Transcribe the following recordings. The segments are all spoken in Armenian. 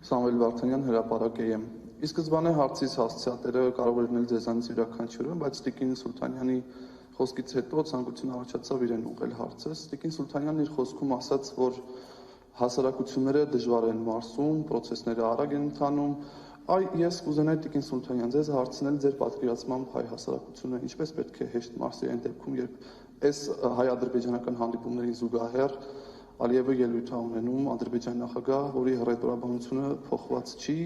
Սամվել Վարդանյան, հրապարակ եմ։ Ի սկզբանե հարցից հասցեատերը կարող էր լինել ձեզանից յուրաքանչյուրը, բայց Տիկին Սուլթանյանի խոսքից հետո ցանկություն առաջացավ իրեն ուղղել հարցս։ Տիկին Սուլթանյանն իր խոսքում ասաց, որ հասարակությունները դժվար են մարսում, process-ները արագ են ընթանում։ Ես կուզենայի Տիկին Սուլթանյան ձեզ հարցնել ձեր պատկերացմամբ հայ հասարակությունը ինչպես պետք է հեշտ մարսի այն դեպքում, երբ այս հայ-ադրբեջանական հանդիպումներին զուգահեռ Ալիևը ելույթ է ունենում Ադրբեջանի նախագահ, որի հռետորաբանությունը փոխված չի,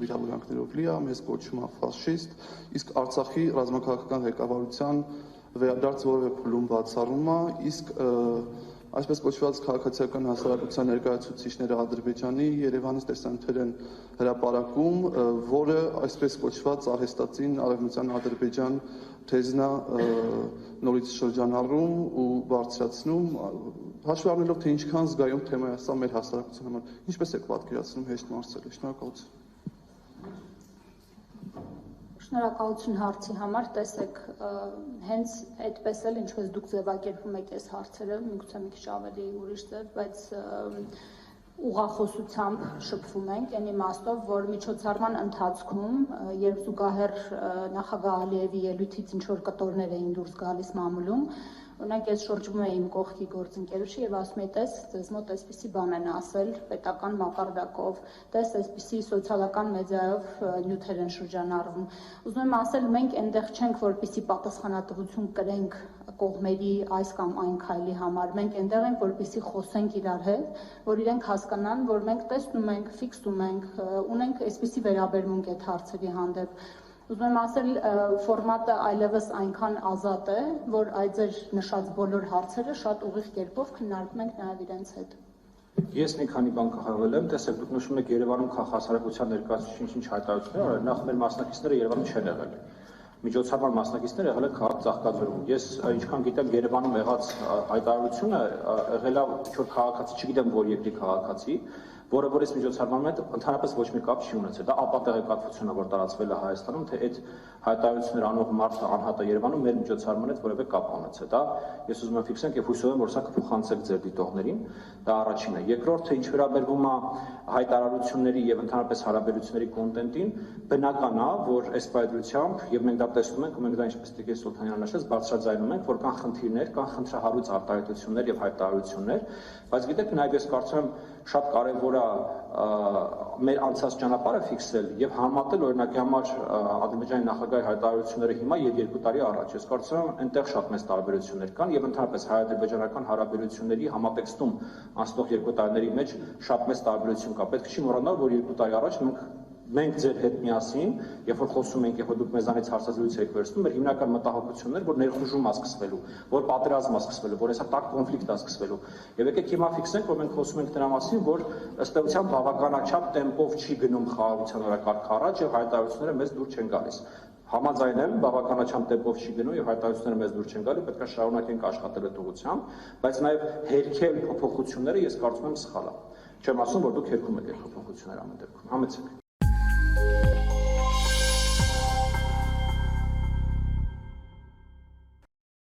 վիրավորանքներով լի է, մեզ կոչում է ֆաշիստ, իսկ Արցախի ռազմաքաղաքական ղեկավարության վերադարձ որևէ փուլում բացառում է, իսկ այսպես կոչված քաղաքացիական հասարակության ներկայացուցիչները Ադրբեջանի Երևանից տեսանյութեր են հրապարակում, որը այսպես կոչված արհեստածին արևմտյան Ադրբեջան թեզն է նորից շրջանառում ու բարձրացնում, հաշվի առնելով թե ինչքան զգայուն թեմա է սա մեր հասարակության համար, ինչպես եք պատկերացնում հեշտ մարսելը, շնորհակալություն։ Շնորհակալություն հարցի համար, տեսեք, հենց այդպես էլ ինչպես դուք ձևակերպում եք այս հարցերը, միգուցե մի քիչ ավելի ուրիշ ձև, բայց ուղղախոսությամբ շփվում ենք այն իմաստով, որ միջոցառման ընթացքում, երբ զուգահեռ նախագահ Ալիևի ելույթից ինչ որ կտորներ էին դուրս գալիս մամուլում, օրինակ ես շրջվում էի իմ կողքի գործընկերոջի եւ ասում էի, տես, ձեզ մոտ այսպիսի բան են ասել պետական մակարդակով, տես, այսպիսի սոցիալական մեդիայով նյութեր են շրջանառվում։ Ուզում եմ ասել, մենք այնտեղ չենք, որպեսզի պատասխանատվություն կրենք կողմերի այս կամ այն քայլի համար, մենք այնտեղ ենք, որպեսզի խոսենք իրար հետ, որ իրենք հասկանան, որ մենք տեսնում ենք, ֆիքսում ենք, ունենք այսպիսի վերաբերմունք այդ հարցերի հանդեպ։ Ուզում եմ ասել, ֆորմատը այլևս այնքան ազատ է, որ այդ ձեր նշած բոլոր հարցերը շատ ուղիղ կերպով քննարկում ենք նաև իրենց հետ։ Ես մի քանի բան կխաղել եմ, տեսեք, դուք նշում եք Երևանում քաղաքացիական ներկայացուցիչ ինչ հայտարարություններ արել, նախ մեր մասնակիցները Երևանում չեն եղել։ Միջոցառման մասնակիցները եղել են քաղաք Ծաղկաձորում։ Ես ինչքան գիտեմ Երևանում եղած հայտարարությունը եղել է ինչ-որ քաղաքացի, չգիտեմ որ երկրի քաղաքացի, որը որ այս միջոցառման հետ ընդհանրապես ոչ մի կապ չի ունեցել։ Դա ապատեղեկատվություն է, որ տարածվել է Հայաստանում, թե այդ հայտարարություններ անող մարդը անհատը Երևանում մեր միջոցառման հետ որևէ կապ ունեցել։ Դա ես ուզում եմ ֆիքսենք եւ հույսով եմ, որ սա կփոխանցեք ձեր դիտողներին։ Դա առաջինը։ Երկրորդը, ինչ վերաբերվում է հայտարարությունների եւ ընդհանրապես հարաբերությունների կոնտենտին, բնական է, որ այս պայծրությամբ եւ մենք դա տեսնում ենք, ու մենք դա ինչպես Տիկին Սուլթանյանն նշեց, բարձրաձայնում ենք, որ կան խնդիրներ, կան խնդրահարույց արտահայտություններ եւ հայտարարություններ, բայց գիտեք, նաեւ ես կարծում եմ շատ կարևոր է մեր անցած ճանապարհը ֆիքսել եւ համատել օրինակի համար Ադրբեջանի նախագահի հայտարարությունները հիմա եւ 2 տարի առաջ։ Ես կարծում եմ այնտեղ շատ մեծ տարբերություններ կան եւ ընդհանրապես հայ-ադրբեջանական հարաբերությունների համատեքստում անցնող 2 տարիների մեջ շատ մեծ տարբերություն կա։ Պետք չի մոռանալ, որ 2 տարի առաջ մենք ձեր հետ միասին, երբ որ խոսում ենք, երբ որ դուք մեզանից հարցազրույց եք վերցնում, մեր հիմնական մտահոգությունն էր, որ ներխուժում է սկսվելու, որ պատերազմ է սկսվելու, որ հեսա տաք կոնֆլիկտ է սկսվելու։ Եվ եկեք հիմա ֆիքսենք, որ մենք խոսում ենք դրա մասին, որ ըստ էության բավականաչափ տեմպով չի գնում խաղաղության օրակարգը առաջ եւ հայտարարությունները մեզ դուր չեն գալիս։ Համաձայն եմ, բավականաչափ տեմպով չի գնում եւ հայտարարությունները մեզ դուր չեն գալու, պետք է շարունակենք աշխատել այդ ուղղությամբ, բայց նաեւ հերքել փոփոխությունները ես կարծում եմ սխալ է։ Չեմ ասում, որ դուք հերքում եք այդ փոփոխությունները ամեն դեպքում։ Համեցեք։